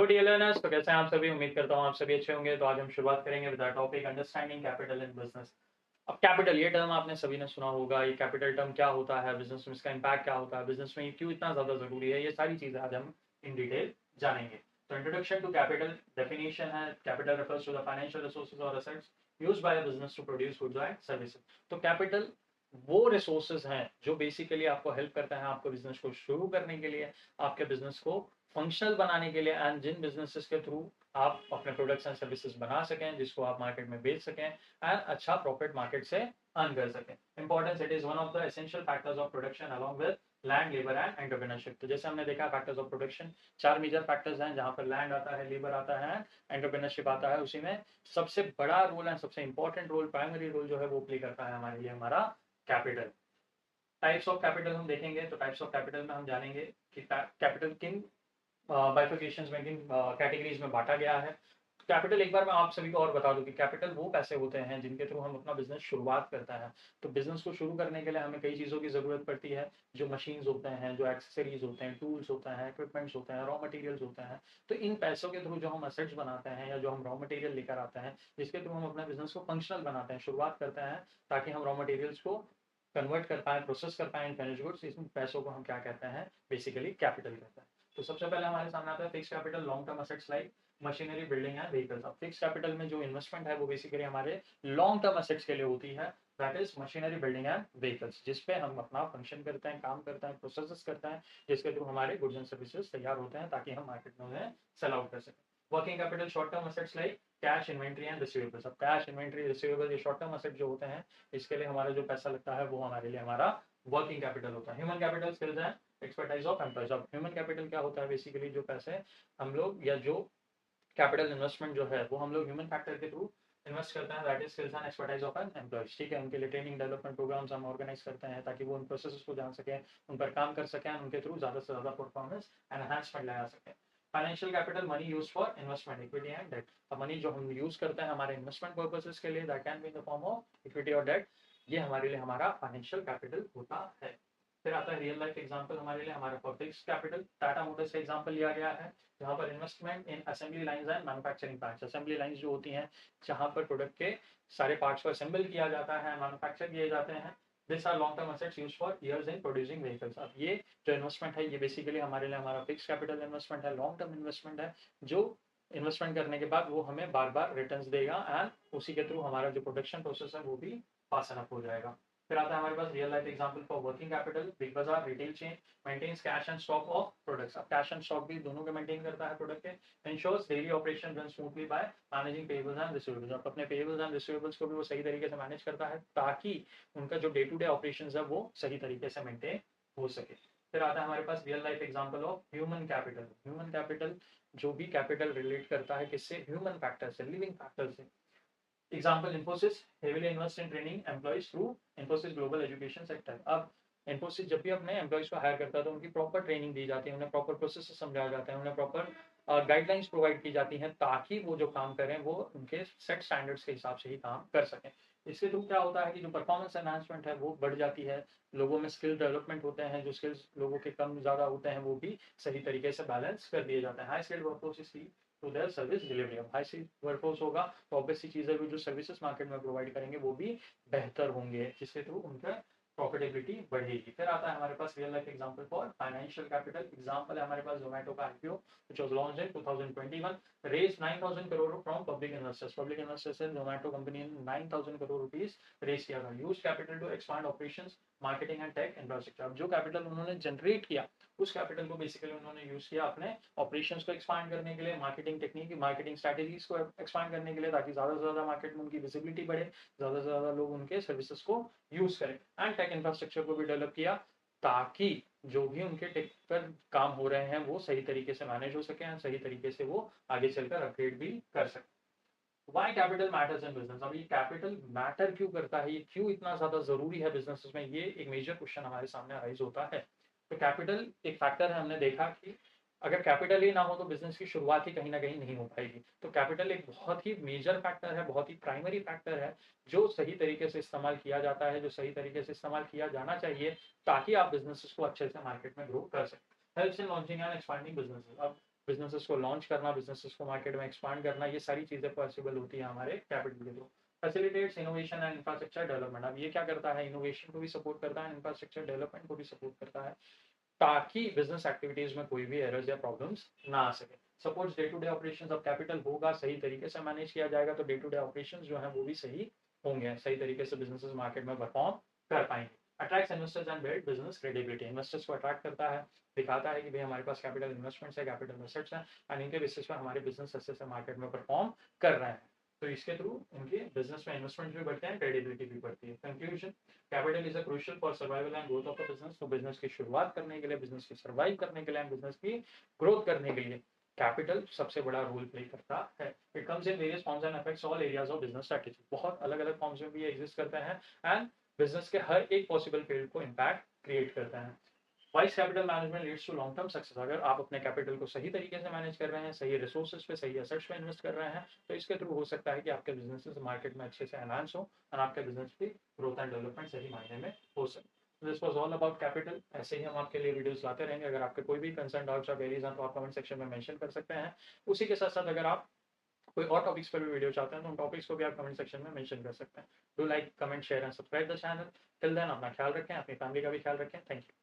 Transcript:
Dear learners, तो कैसे हैं आप सभी। उम्मीद करता हूँ आप सभी अच्छे होंगे। तो आज हम शुरुआत करेंगे with the topic understanding capital in business. अब कैपिटल ये टर्म आपने सभी ने सुना होगा। ये कैपिटल टर्म क्या होता है, बिजनेस में इसका इम्पैक्ट क्या होता है, बिजनेस में ये क्यों इतना ज्यादा जरूरी है, ये सारी चीजें आज हम इन डिटेल जानेंगे। तो इंट्रोडक्शन टू कैपिटल डेफिनेशन है, capital refers to the financial resources और assets used by a business to produce goods and services. तो कैपिटल वो रिसोर्सेज हैं जो बेसिकली आपको हेल्प करते हैं आपको बिजनेस को शुरू करने के लिए, आपके बिजनेस को फंक्शनल बनाने के लिए, एंड जिन बिजनेसेस के थ्रू आप अपने प्रोडक्ट्स एंड सर्विसेज बना सकें, जिसको आप मार्केट में बेच सकें एंड अच्छा प्रॉफिट मार्केट से अर्न कर सकें। Importance, it is one of the essential factors of production along with land, labour and entrepreneurship. तो जैसे हमने देखा फैक्टर्स ऑफ प्रोडक्शन, चार मेजर फैक्टर्स हैं जहां पर लैंड आता है, लेबर आता है, एंटरप्रेन्योरशिप आता है। उसी में सबसे बड़ा रोल एंड सबसे इंपॉर्टेंट रोल, प्राइमरी रोल जो है वो प्ले करता है हमारे लिए हमारा कैपिटल। टाइप्स ऑफ कैपिटल हम देखेंगे, तो टाइप्स ऑफ कैपिटल में हम जानेंगे कि कैपिटल किन बाइफिकेशंस में, किन कैटेगरीज में बांटा गया है। कैपिटल एक बार मैं आप सभी को और बता दूं कि कैपिटल वो पैसे होते हैं जिनके थ्रू हम अपना बिजनेस शुरुआत करते हैं। तो बिजनेस को शुरू करने के लिए हमें कई चीज़ों की ज़रूरत पड़ती है, जो मशीन्स होते हैं, जो एक्सेसरीज होते हैं, टूल्स होते हैं, इक्विपमेंट्स होते हैं, रॉ मटेरियल्स होते हैं। तो इन पैसों के थ्रू जो हम असेट्स बनाते हैं या जो हम रॉ मटेरियल लेकर आते हैं, जिसके थ्रू हम अपने बिजनेस को फंक्शनल बनाते हैं, शुरुआत करते हैं, ताकि हम रॉ मटेरियल्स को कन्वर्ट कर पाए, प्रोसेस कर पाए इन फिनिश गुड्स, इन पैसों को हम क्या कहते हैं, बेसिकली कैपिटल कहते हैं। तो सबसे पहले हमारे सामने आता है fix capital, long term assets like machinery, building and vehicles. अब फिक्स कैपिटल में जो इन्वेस्टमेंट है वो बेसिकली हमारे लॉन्ग टर्म असेट्स के लिए होती है, that is machinery, building and vehicles, जिसपे हम अपना फंक्शन करते हैं, काम करते हैं, प्रोसेस करते हैं, जिसके थ्रू हमारे गुड्स एंड सर्विसेज तैयार होते हैं ताकि हम मार्केट में उन्हें सेल आउट कर सकें। Working capital, short term assets like cash, inventory and receivables. अब कैश, इन्वेंट्री, रिसीवेबल, ये शॉर्ट टर्म असेट जो होते हैं, इसके लिए हमारा जो पैसा लगता है वो हमारे लिए हमारा वर्किंग कैपिटल होता है। Human capital, skills and expertise of employees. अब ह्यूमन कैपिटल क्या होता है, बेसिकली जो पैसे हम लोग या जो कैपिटल इन्वेस्टमेंट जो है वो हम लोग ह्यूमन फैक्टर के थ्रू इन्वेस्ट करते हैं, that is skills and expertise of an employees. ठीक है, उनके लिए ट्रेनिंग डेवलपमेंट प्रोग्राम्स हम ऑर्गेनाइज करते हैं ताकि वो उन प्रोसेस को जान सकें, उन पर काम कर सकें, उनके थ्रू ज़्यादा से ज़्यादा परफॉर्मेंस एनहांसमेंट लाया सकें। Financial capital, money use for investment, equity and debt. अब मनी जो हम यूज करते हैं हमारे इन्वेस्टमेंट पर्पसेस के लिए, that can be in the form of equity और डेट, ये हमारे लिए हमारा फाइनेंशियल कैपिटल होता है। फिर आता है रियल लाइफ एग्जांपल हमारे लिए हमारा फिक्स्ड कैपिटल, टाटा मोटर्स का एग्जांपल लिया गया है, जहाँ पर investment in assembly lines and manufacturing plants. Assembly lines जो होती हैं जहाँ पर प्रोडक्ट के सारे पार्ट्स को असेंबल किया जाता है, मैन्युफैक्चर किए जाते हैं। This are long term assets used for years in producing vehicles. अब ये जो इन्वेस्टमेंट है ये बेसिकली हमारे लिए हमारा फिक्स कैपिटल इन्वेस्टमेंट है, लॉन्ग टर्म इन्वेस्टमेंट है, जो इन्वेस्टमेंट करने के बाद वो हमें बार बार रिटर्न्स देगा एंड उसी के थ्रू हमारा जो प्रोडक्शन प्रोसेस है वो भी फास्ट अप हो जाएगा। फिर आता है हमारे पास real life example for working capital, big Bazaar, retail chain maintains cash and stock of products. अब कैश एंड स्टॉक भी दोनों के मेंटेन करता है प्रोडक्ट के, ensures daily operation run smoothly by managing payables and receivables. अब अपने पेबल्स एंड रिसीवेबल्स को भी वो सही तरीके से मैनेज करता है ताकि उनका जो डे टू डे ऑपरेशन है वो सही तरीके से मेंटेन हो सके। फिर आता है हमारे पास real life example of human capital. Human capital जो भी कैपिटल रिलेट करता है किससे, ह्यूमन फैक्टर से, लिविंग फैक्टर से। Example Infosys heavily invest in training employees through Infosys global education sector. अब इन्फोसिस जब भी अपने एम्प्लॉइज को हायर करता है तो उनकी प्रॉपर ट्रेनिंग दी जाती है, उन्हें प्रॉपर प्रोसेस समझाया जाता है, उन्हें प्रॉपर गाइडलाइंस प्रोवाइड की जाती हैं ताकि वो जो काम करें वो उनके सेट स्टैंडर्ड्स के हिसाब से ही काम कर सकें। इसके थ्रू क्या होता है कि जो परफॉर्मेंस एनहांसमेंट है वो बढ़ जाती है, लोगों में स्किल डेवलपमेंट होते हैं, जो स्किल्स लोगों के कम ज़्यादा होते हैं वो भी सही तरीके से बैलेंस कर दिए जाते हैं। High skilled workforce to their service delivery. अब हाई स्किल्ड वर्कफोर्स होगा तो ऑब्वियस सी चीज़ है, वो जो सर्विसेज मार्केट में प्रोवाइड करेंगे वो भी बेहतर होंगे, जिसके थ्रू उनका प्रॉफिटेबिलिटी बढ़ेगी। फिर आता है हमारे पास real life example for financial capital. Example है हमारे पास जोमेटो का IPO which was launched in 2021, raise 9000 crore from public investors. Public investors से जोमेटो कंपनी ने 9000 करोड़ रुपीस रेज किया था। Use capital to expand operations, marketing and tech infrastructure. अब जो कैपिटल उन्होंने जनरेट किया उस कैपिटल को बेसिकली उन्होंने यूज किया अपने ऑपरेशंस को एक्सपांड करने के लिए, मार्केटिंग टेक्निक, मार्केटिंग स्ट्रेटेजीज को एक्सपांड करने के लिए, ताकि ज्यादा से ज्यादा मार्केट में उनकी विजिबिलिटी बढ़े, ज्यादा से ज्यादा लोग उनके सर्विसेज को यूज करें। एंड टेक इंफ्रास्ट्रक्चर को भी डेवलप किया ताकि जो भी उनके टेक पर काम हो रहे हैं वो सही तरीके से मैनेज हो सके, सही तरीके से वो आगे चलकर अपग्रेड भी कर सके। Why capital matters in business. अब ये कैपिटल मैटर क्यों करता है, ये क्यों इतना ज्यादा जरूरी है बिजनेस में, ये एक मेजर क्वेश्चन हमारे सामने अराइज होता है। तो कैपिटल एक फैक्टर है, हमने देखा कि अगर कैपिटल ही ना हो तो बिजनेस की शुरुआत ही कहीं ना कहीं नहीं हो पाएगी। तो कैपिटल एक बहुत ही मेजर फैक्टर है, बहुत ही प्राइमरी फैक्टर है, जो सही तरीके से इस्तेमाल किया जाता है, जो सही तरीके से इस्तेमाल किया जाना चाहिए ताकि आप बिजनेस को अच्छे से मार्केट में ग्रो कर सकें। Helps in launching and expanding business. अब बिजनेसेस को लॉन्च करना, बिजनेसेस को मार्केट में एक्सपांड करना, ये सारी चीज़ें पॉसिबल होती है हमारे कैपिटल के through. Facilitates innovation and infrastructure development. अब ये क्या करता है, इनोवेशन को भी सपोर्ट करता है, इंफ्रास्ट्रक्चर डेवलपमेंट को भी सपोर्ट करता है, ताकि बिजनेस एक्टिविटीज में कोई भी एरर्स या प्रॉब्लम्स ना आ सके। Suppose day to day operations, अब कैपिटल होगा, सही तरीके से मैनेज किया जाएगा तो डे टू डे ऑपरेशंस जो है वो भी सही होंगे, सही तरीके से बिजनेसेस मार्केट में परफॉर्म कर पाएंगे। Attracts investors and build business credibility. Investors को अट्रैक्ट करता है, दिखाता है कि भाई हमारे पास कैपिटल इन्वेस्टमेंट्स है, कैपिटल एसेट्स हैं, एंड इनके बेसिस पर हमारे बिजनेस अच्छे से मार्केट में परफॉर्म कर रहे हैं। तो इसके थ्रू उनके बिजनेस में इन्वेस्टमेंट भी बढ़ते हैं, क्रेडिबिलिटी भी बढ़ती है। Conclusion, capital is a crucial for survival and growth of the business. तो बिजनेस की शुरुआत करने के लिए, बिजनेस की सर्वाइव करने के लिए, बिजनेस की ग्रोथ करने के लिए कैपिटल सबसे बड़ा रोल प्ले करता है। It comes in various forms and affects all areas of business strategy. बहुत अलग अलग फॉर्म्स में भी एग्जिस्ट करते हैं एंड बिजनेस के हर एक पॉसिबल फील्ड को इम्पैक्ट क्रिएट करता है। Wise capital management leads to long term success. अगर आप अपने कैपिटल को सही तरीके से मैनेज कर रहे हैं, सही रिसोर्सेज पे, सही एसेट्स पे इन्वेस्ट कर रहे हैं, तो इसके थ्रू हो सकता है कि आपके बिजनेस मार्केट में अच्छे से एनहांस हो और आपके बिजनेस की ग्रोथ एंड डेवलपमेंट सही मायने में हो सके। This was all about capital. ऐसे ही हम आपके लिए वीडियोस लाते रहेंगे। अगर आपके कोई भी कंसर्न, डाउट्स या क्वेरीज हैं तो आप कमेंट सेक्शन में मेंशन कर सकते हैं। उसी के साथ साथ अगर आप कोई और टॉपिक्स पर भी वीडियो चाहते हैं तो उन टॉपिक्स को भी आप कमेंट सेक्शन में मेंशन कर सकते हैं। Do like, comment, share and subscribe the channel. Till then अपना ख्याल रखें, अपनी फैमिली का भी ख्याल रखें। Thank you.